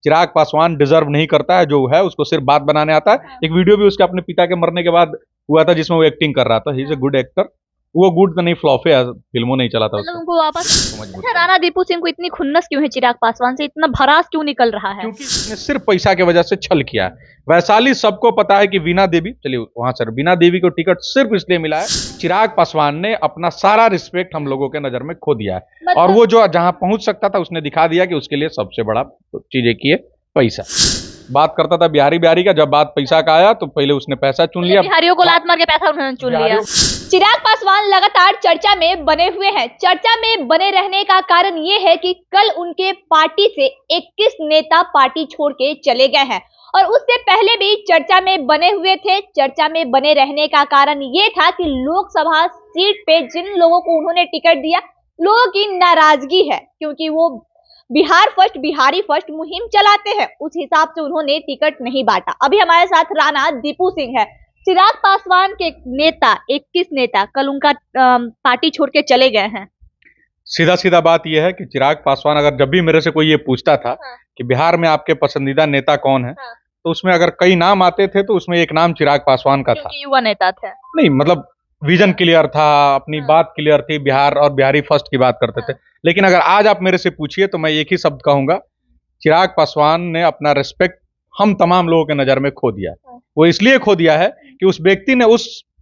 Chirag Paswan deserve नहीं करता है, जो है उसको सिर्फ बात बनाने आता है। एक वीडियो भी उसके अपने पिता के मरने के बाद हुआ था जिसमें वो एक्टिंग कर रहा था। He is a good actor. वो गुड तो नहीं, फ्लॉप है, फिल्मों नहीं चला था मतलब उसका। उनको वापस अच्छा, राणा दीपू सिंह को इतनी खुन्नस क्यों है चिराग पासवान से, इतना भड़ास क्यों निकल रहा है? क्योंकि इसने सिर्फ पैसा की वजह से छल किया है। वैशाली सबको पता है कि वीना देवी, चलिए वहां सर, वीना देवी को टिकट सिर्फ इसलिए मिला है, चिराग पासवान ने अपना सारा रिस्पेक्ट हम लोगों के नजर में खो दिया है। और वो जो जहां पहुंच सकता था उसने दिखा दिया कि उसके लिए सबसे बड़ा चीज एक ही है, पैसा। बात करता था बिहारी बिहारी का, जब बात पैसा का आया तो पहले उसने पैसा चुन लिया, बिहारियों को लात मार के पैसा उन्होंने चुन लिया। चिराग पासवान लगातार चर्चा में बने हुए हैं। चर्चा में बने रहने का कारण ये है कि कल उनके पार्टी से 21 नेता पार्टी छोड़ के चले गए हैं और उससे पहले भी चर्चा में बने हुए थे। चर्चा में बने रहने का कारण ये था कि लोकसभा सीट पे जिन लोगों को उन्होंने टिकट दिया, लोगों की नाराजगी है क्योंकि वो बिहार फर्स्ट, बिहारी फर्स्ट मुहिम चलाते हैं। उस हिसाब से उन्होंने टिकट नहीं बांटा। अभी हमारे साथ राणा दीपू सिंह है, चिराग पासवान के नेता, 21 नेता कल उनका पार्टी छोड़ के चले गए हैं। सीधा सीधा बात यह है कि चिराग पासवान, अगर जब भी मेरे से कोई ये पूछता था कि बिहार में आपके पसंदीदा नेता कौन है, तो उसमें अगर कई नाम आते थे तो उसमें एक नाम चिराग पासवान का था। युवा नेता थे, नहीं मतलब विजन क्लियर था, अपनी बात क्लियर थी, बिहार और बिहारी फर्स्ट की बात करते थे। लेकिन अगर आज आप मेरे से पूछिए तो मैं एक ही शब्द कहूंगा, चिराग पासवान ने अपना रिस्पेक्ट हम तमाम लोगों के नजर में खो दिया। वो इसलिए खो दिया है कि उस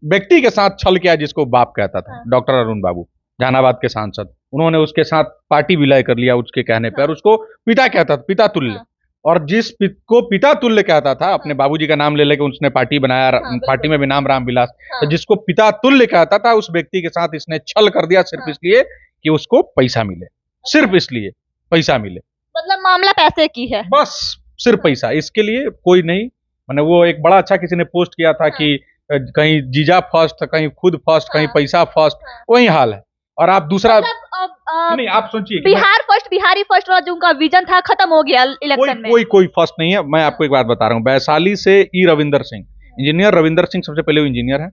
व्यक्ति के साथ छल किया जिसको बाप कहता था, डॉक्टर अरुण बाबू, जहानाबाद के सांसद। उन्होंने उसके साथ पार्टी विलय कर लिया उसके कहने पर, उसको पिता कहता था, पिता तुल्य। और जिस को पिता तुल्य कहता था, अपने बाबूजी का नाम ले लेके उसने पार्टी बनाया, पार्टी में भी नाम रामविलास। तो जिसको पिता तुल्य कहता था, उस व्यक्ति के साथ इसने छल कर दिया सिर्फ इसलिए कि उसको पैसा मिले, सिर्फ इसलिए पैसा मिले। मतलब मामला पैसे की है, बस सिर्फ पैसा, इसके लिए कोई नहीं। मैंने वो एक बड़ा अच्छा किसी ने पोस्ट किया था कि कहीं जीजा फर्स्ट, कहीं खुद फर्स्ट, कहीं पैसा फर्स्ट, वही हाल है। और आप दूसरा नहीं, आप सोचिए बिहार फर्स्ट, बिहारी फर्स्ट वाला जो उनका विजन था खत्म हो गया इलेक्शन में। कोई फर्स्ट नहीं है। मैं आपको एक बात बता रहा हूँ, वैशाली से रविंदर सिंह, इंजीनियर रविंदर सिंह, सबसे पहले वो इंजीनियर है।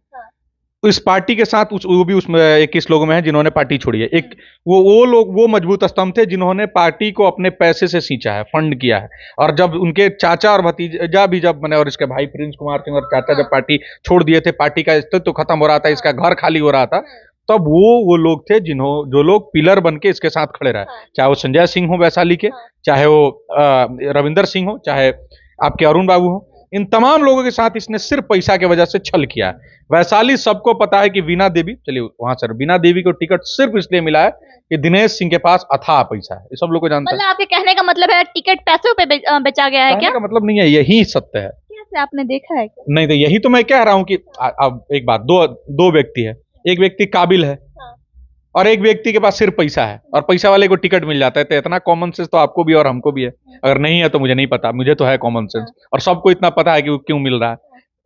तो इस पार्टी के साथ वो भी उसमें 21 लोगों में है जिन्होंने पार्टी छोड़ी है। एक वो लोग, वो मजबूत स्तंभ थे जिन्होंने पार्टी को अपने पैसे से सींचा है, फंड किया है। और जब उनके चाचा और भतीजा भी, जब मैंने और इसके भाई प्रिंस कुमार सिंह और चाचा जब पार्टी छोड़ दिए थे, पार्टी का अस्तित्व खत्म हो रहा था, इसका घर खाली हो रहा था, तब वो लोग थे जो लोग पिलर बन के इसके साथ खड़े रहे। चाहे वो संजय सिंह हो वैशाली के, चाहे वो रविंदर सिंह हो, चाहे आपके अरुण बाबू हो, इन तमाम लोगों के साथ इसने सिर्फ पैसा की वजह से छल किया है। वैशाली सबको पता है कि वीना देवी, चलिए वहां सर, वीना देवी को टिकट सिर्फ इसलिए मिला है कि दिनेश सिंह के पास अथाह पैसा है, ये सब लोग को जानते हैं। मतलब आपके कहने का मतलब है टिकट पैसों पे बेचा गया है क्या? का मतलब नहीं है, यही सत्य है। कैसे, आपने देखा है क्या? नहीं तो यही तो मैं कह रहा हूं कि अब एक बात, दो व्यक्ति है, एक व्यक्ति काबिल है और एक व्यक्ति के पास सिर्फ पैसा है, और पैसा वाले को टिकट मिल जाता है। तो इतना कॉमन सेंस तो आपको भी और हमको भी है। अगर नहीं है तो मुझे नहीं पता, मुझे तो है कॉमन सेंस, और सबको इतना पता है कि वो क्यों मिल रहा है।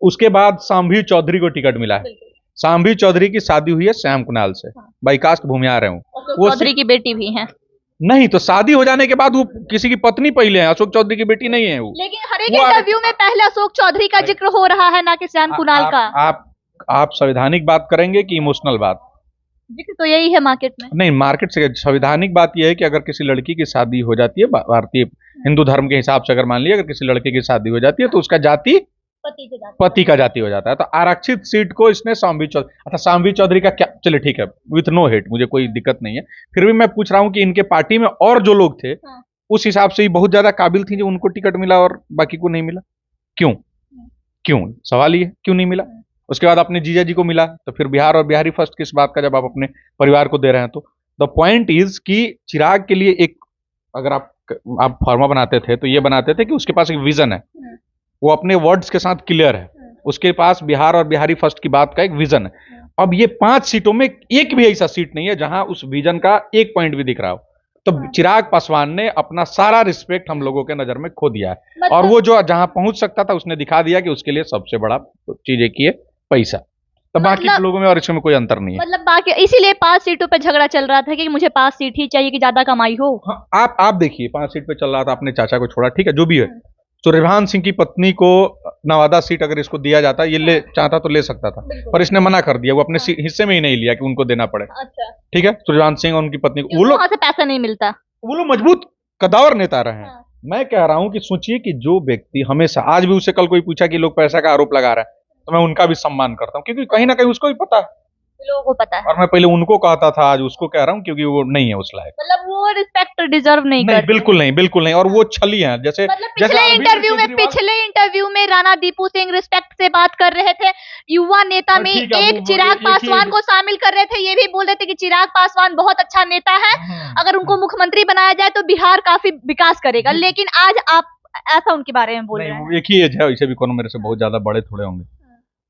उसके बाद शांभवी चौधरी को टिकट मिला है। शांभवी चौधरी की शादी हुई है श्याम कुणाल से, बाई कास्ट भूमिहार है वो। चौधरी की बेटी भी है। नहीं तो शादी हो जाने के बाद वो किसी की पत्नी पहले है, अशोक चौधरी की बेटी नहीं है वो। लेकिन हर एक इंटरव्यू में पहले अशोक चौधरी का जिक्र हो रहा है, ना कि श्याम कुणाल का। आप संवैधानिक बात करेंगे कि इमोशनल बात? जिक्र तो यही है मार्केट में। नहीं, मार्केट से संवैधानिक बात यह है कि अगर किसी लड़की की शादी हो जाती है, भारतीय हिंदू धर्म के हिसाब से अगर मान लिया, अगर किसी लड़के की शादी हो जाती है तो उसका जाति पति का जाति हो जाता है। तो आरक्षित सीट को इसने शांभवी चौधरी, अच्छा शांभवी चौधरी का क्या, चलिए ठीक है, विथ नो हेट, मुझे कोई दिक्कत नहीं है। फिर भी मैं पूछ रहा हूं कि इनके पार्टी में और जो लोग थे उस हिसाब से ही बहुत ज्यादा काबिल थी जो उनको टिकट मिला और बाकी को नहीं मिला। क्यों सवाल ये, क्यों नहीं मिला? उसके बाद अपने जीजा जी को मिला, तो फिर बिहार और बिहारी फर्स्ट किस बात का, जब आप अपने परिवार को दे रहे हैं। तो द पॉइंट इज कि चिराग के लिए एक, अगर आप फॉर्मा बनाते थे तो ये बनाते थे कि उसके पास एक विजन है, वो अपने वर्ड्स के साथ क्लियर है, उसके पास बिहार और बिहारी फर्स्ट की बात का एक विजन है। अब ये 5 सीटों में एक भी ऐसा सीट नहीं है जहां उस विजन का एक पॉइंट भी दिख रहा हो। तो चिराग पासवान ने अपना सारा रिस्पेक्ट हम लोगों के नजर में खो दिया है। और वो जो जहां पहुंच सकता था उसने दिखा दिया कि उसके लिए सबसे बड़ा चीज एक ही है, पैसा। तो बाकी लोगों में और इसमें कोई अंतर नहीं है। मतलब बाकी इसीलिए 5 सीटों पे झगड़ा चल रहा था कि मुझे 5 सीट ही चाहिए कि ज्यादा कमाई हो। हाँ, आप देखिए 5 सीट पे चल रहा था, अपने चाचा को छोड़ा, ठीक है, जो भी है। सूर्यभान सिंह की पत्नी को नवादा सीट अगर इसको दिया जाता, ये ले चाहता तो ले सकता था, पर इसने मना कर दिया। वो अपने हिस्से में ही नहीं लिया कि उनको देना पड़े। ठीक है, सूर्यभान सिंह और उनकी पत्नी को, वो लोग वहां से पैसा नहीं मिलता, वो लोग मजबूत कदावर नेता रहे हैं। मैं कह रहा हूं कि सोचिए कि जो व्यक्ति हमेशा, आज भी उससे कल कोई पूछा कि लोग पैसा का आरोप लगा रहा है, तो मैं उनका भी सम्मान करता हूं, क्योंकि कहीं ना कहीं उसको भी पता है, लोगों को पता है। और मैं पहले उनको कहता था, आज उसको कह रहा हूं, क्योंकि वो नहीं है उस लायक। मतलब वो रिस्पेक्ट डिजर्व नहीं नहीं, करते। बिल्कुल नहीं, बिल्कुल नहीं। और वो छली हैं, जैसे मतलब जैसे पिछले इंटरव्यू में राणा दीपू सिंह रिस्पेक्ट से बात कर रहे थे, युवा नेता में ठीक है, एक चिराग पासवान को शामिल कर रहे थे, ये भी बोल रहे थे कि चिराग पासवान बहुत अच्छा नेता है, अगर उनको मुख्यमंत्री बनाया जाए तो बिहार काफी विकास करेगा, लेकिन आज आप ऐसा उनके बारे में बोल रहे हैं। एक ही एज है, इसे भी कोनो मेरे से बहुत ज्यादा बड़े थोड़े होंगे,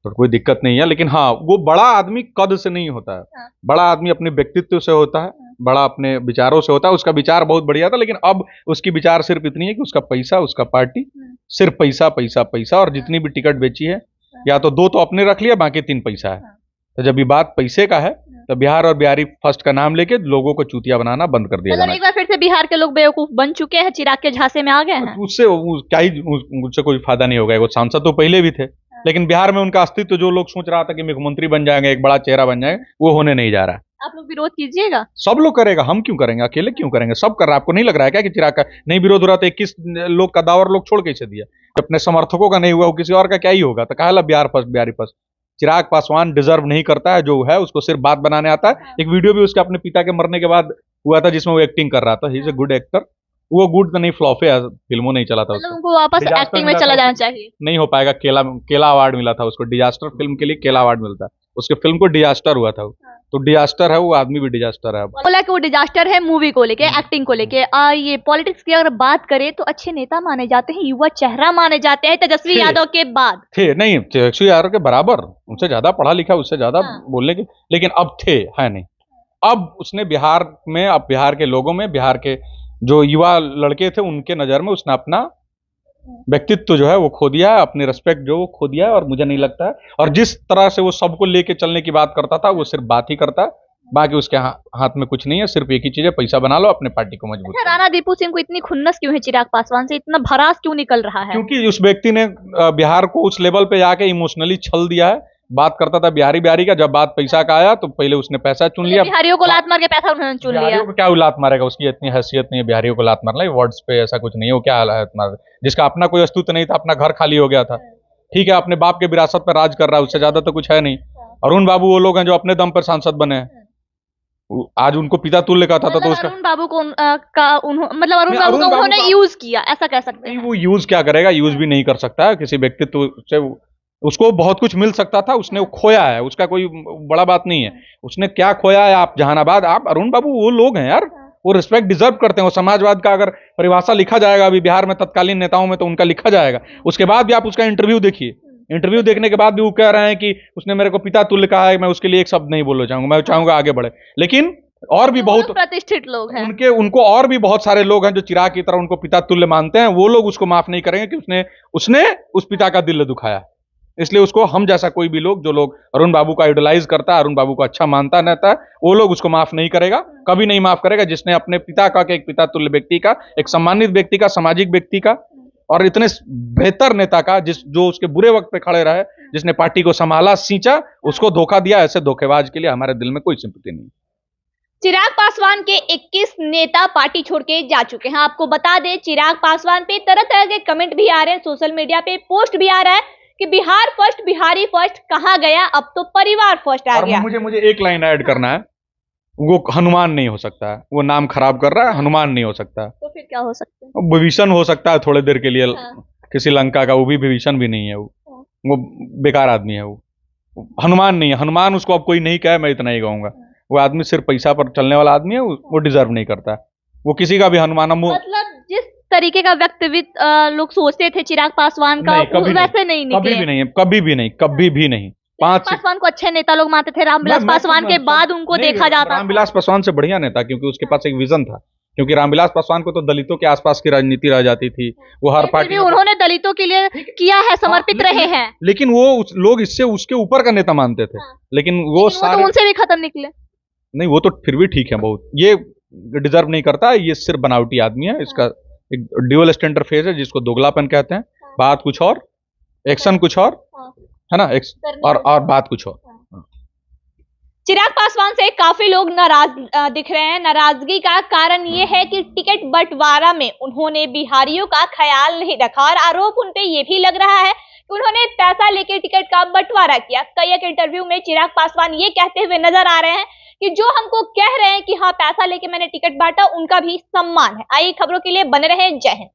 तो कोई दिक्कत नहीं है। लेकिन हाँ, वो बड़ा आदमी कद से नहीं होता है, बड़ा आदमी अपने व्यक्तित्व से होता है, बड़ा अपने विचारों से होता है। उसका विचार बहुत बढ़िया था, लेकिन अब उसकी विचार सिर्फ इतनी है कि उसका पैसा, उसका पार्टी, सिर्फ पैसा पैसा पैसा। और जितनी भी टिकट बेची है, या तो 2 तो अपने रख लिया, बाकी 3 पैसा है। तो जब ये बात पैसे का है, तो बिहार और बिहारी फर्स्ट का नाम लेके लोगों को चूतिया बनाना बंद कर दिया जाना। एक बार फिर से बिहार के लोग बेवकूफ बन चुके हैं, चिराग के झांसे में आ गए हैं। उससे क्या ही, उससे कोई फायदा नहीं होगा। वो सांसद तो पहले भी थे, लेकिन बिहार में उनका अस्तित्व, जो लोग सोच रहा था कि मुख्यमंत्री बन जाएंगे, एक बड़ा चेहरा बन जाएगा, वो होने नहीं जा रहा है। आप लोग विरोध कीजिएगा। सब लोग करेगा, हम क्यों करेंगे, अकेले क्यों करेंगे, सब कर रहा है। आपको नहीं लग रहा है क्या कि चिराग का नहीं विरोध हो रहा? तो 21 लोग का दावर लोग छोड़ कैसे दिया? अपने समर्थकों का नहीं हुआ, किसी और का क्या ही होगा? तो कहा Bihar first, Bihari first. Chirag Paswan deserve नहीं करता है जो है, उसको सिर्फ बात बनाने आता है। एक वीडियो भी उसके अपने पिता के मरने के बाद हुआ था, जिसमें वो एक्टिंग कर रहा था। He is a good actor. वो गुड तो नहीं, फ्लॉप है, फिल्मों नहीं चला था उसको। उनको वापस एक्टिंग में चला जाना चाहिए। नहीं हो पाएगा। केला अवार्ड मिला था उसको, डिजास्टर फिल्म के लिए केला अवार्ड मिलता है। उसके फिल्म को डिजास्टर हुआ था, तो डिजास्टर है वो आदमी भी, डिजास्टर है। बोला कि वो डिजास्टर है मूवी को लेके, एक्टिंग को लेके। ये पॉलिटिक्स की अगर बात करें तो अच्छे नेता माने जाते हैं, युवा चेहरा माने जाते हैं तेजस्वी यादव के बाद। थे नहीं, तेजस्वी यादव के बराबर, उनसे ज्यादा पढ़ा लिखा, उससे ज्यादा बोलने के, लेकिन अब थे, है नहीं। अब उसने बिहार में, अब बिहार के लोगों में, बिहार के जो युवा लड़के थे उनके नजर में उसने अपना व्यक्तित्व जो है वो खो दिया है, अपनी रिस्पेक्ट जो वो खो दिया है। और मुझे नहीं लगता है, और जिस तरह से वो सबको लेके चलने की बात करता था, वो सिर्फ बात ही करता है, बाकी उसके हाथ में कुछ नहीं है। सिर्फ एक ही चीज है, पैसा बना लो, अपने पार्टी को मजबूत करो। राणा दीपू सिंह को इतनी खुन्नस क्यों है चिराग पासवान से, इतना भरास क्यों निकल रहा है? क्योंकि उस व्यक्ति ने बिहार को उस लेवल पे जाके इमोशनली छल दिया है। बात करता था बिहारी बिहारी का, जब बात पैसा का आया तो पहले उसने पैसा चुन लिया। बिहारियों को लात मार के पैसा उन्होंने चुन लिया। बिहारियों को क्या लात मारेगा? उसकी इतनी हैसियत नहीं है बिहारियों को लात मारना। वर्ड्स पे ऐसा कुछ नहीं है, वो क्या लात मार, जिसका अपना कोई अस्तित्व नहीं था, अपना घर खाली हो गया था। ठीक है, अपने बाप के विरासत पर राज कर रहा है, उससे ज्यादा तो कुछ है नहीं। अरुण बाबू वो लोग हैं जो अपने दम पर सांसद बने हैं। आज उनको पिता तुल्य कहता था, तो उसका अरुण बाबू को मतलब अरुण बाबू को उन्होंने यूज किया, ऐसा कह सकते हैं। वो यूज क्या करेगा? यूज भी नहीं कर सकता है किसी व्यक्तित्व से। उसको बहुत कुछ मिल सकता था, उसने वो खोया है, उसका कोई बड़ा बात नहीं है। उसने क्या खोया है? आप जहानाबाद, आप अरुण बाबू वो लोग हैं यार, वो रिस्पेक्ट डिजर्व करते हैं। वो समाजवाद का अगर परिभाषा लिखा जाएगा अभी बिहार में तत्कालीन नेताओं में, तो उनका लिखा जाएगा। उसके बाद भी आप उसका इंटरव्यू देखिए, इंटरव्यू देखने के बाद भी वो कह रहे हैं कि उसने मेरे को पिता तुल्य कहा है। मैं उसके लिए एक शब्द नहीं बोलना चाहूंगा, मैं चाहूंगा आगे बढ़े। लेकिन और भी बहुत प्रतिष्ठित लोग हैं, उनको और भी बहुत सारे लोग हैं जो चिराग की तरह उनको पिता तुल्य मानते हैं। वो लोग उसको माफ नहीं करेंगे कि उसने उस पिता का दिल दुखाया। इसलिए उसको, हम जैसा कोई भी लोग, जो लोग अरुण बाबू का आइडलाइज करता है, अरुण बाबू को अच्छा मानता रहता है, वो लोग उसको माफ नहीं करेगा, कभी नहीं माफ करेगा। जिसने अपने पिता का, एक पिता तुल्य व्यक्ति का, एक सम्मानित व्यक्ति का, सामाजिक व्यक्ति का, और इतने बेहतर नेता का, जो उसके बुरे वक्त पे खड़े रहे, जिसने पार्टी को संभाला, सींचा, उसको धोखा दिया। ऐसे धोखेबाज के लिए हमारे दिल में कोई सिंपैथी नहीं। चिराग पासवान के 21 नेता पार्टी छोड़ के जा चुके हैं। आपको बता दें, चिराग पासवान पे तरह तरह के कमेंट भी आ रहे हैं, सोशल मीडिया पे पोस्ट भी आ रहा है कि बिहार फर्स्ट, बिहारी फर्स्ट कहाँ गया, अब तो परिवार फर्स्ट आ गया। मुझे एक लाइन ऐड करना है, वो हनुमान नहीं हो सकता है। वो नाम खराब कर रहा है, हनुमान नहीं हो सकता है। तो फिर क्या हो सकता है? विभीषण हो सकता है थोड़े देर के लिए, किसी लंका का। वो भी विभीषण भी नहीं है, वो बेकार आदमी है। वो हनुमान नहीं है। हनुमान उसको अब कोई नहीं कहे, मैं इतना ही कहूंगा। वो आदमी सिर्फ पैसा पर चलने वाला आदमी है, वो डिजर्व नहीं करता। वो किसी का भी हनुमान, मतलब जिस तरीके का व्यक्तित्व लोग सोचते थे चिराग पासवान का, वैसे नहीं निकले। कभी भी नहीं है, कभी भी नहीं, कभी भी नहीं। पासवान को अच्छे नेता लोग मानते थे, रामविलास पासवान के बाद उनको देखा जाता। रामविलास पासवान से बढ़िया नेता, क्योंकि उसके पास एक विजन था। क्योंकि रामविलास पासवान को तो दलितों के आसपास की राजनीति रह जाती थी। वो हर पार्टी, उन्होंने दलितों के लिए किया है, समर्पित रहे हैं। लेकिन वो लोग इससे उसके ऊपर का नेता मानते थे। लेकिन वो सारे उनसे भी खत्म निकले। नहीं, वो तो फिर भी ठीक है बहुत। ये डिजर्व नहीं करता, ये सिर्फ बनावटी आदमी है। इसका एक ड्यूअल स्टैंडर्ड फेज है, जिसको दोगलापन कहते हैं। बात कुछ और, एक्शन कुछ और, है ना, और बात कुछ और। चिराग पासवान से काफी लोग नाराज दिख रहे हैं। नाराजगी का कारण ये है कि टिकट बंटवारा में उन्होंने बिहारियों का ख्याल नहीं रखा और आरोप उनपे ये भी लग रहा है कि उन्होंने पैसा लेके टिकट का बंटवारा किया। कई एक इंटरव्यू में चिराग पासवान ये कहते हुए नजर आ रहे हैं कि जो हमको कह रहे हैं कि हाँ पैसा लेके मैंने टिकट बांटा, उनका भी सम्मान है। आइए खबरों के लिए बने रहें। जय हिंद।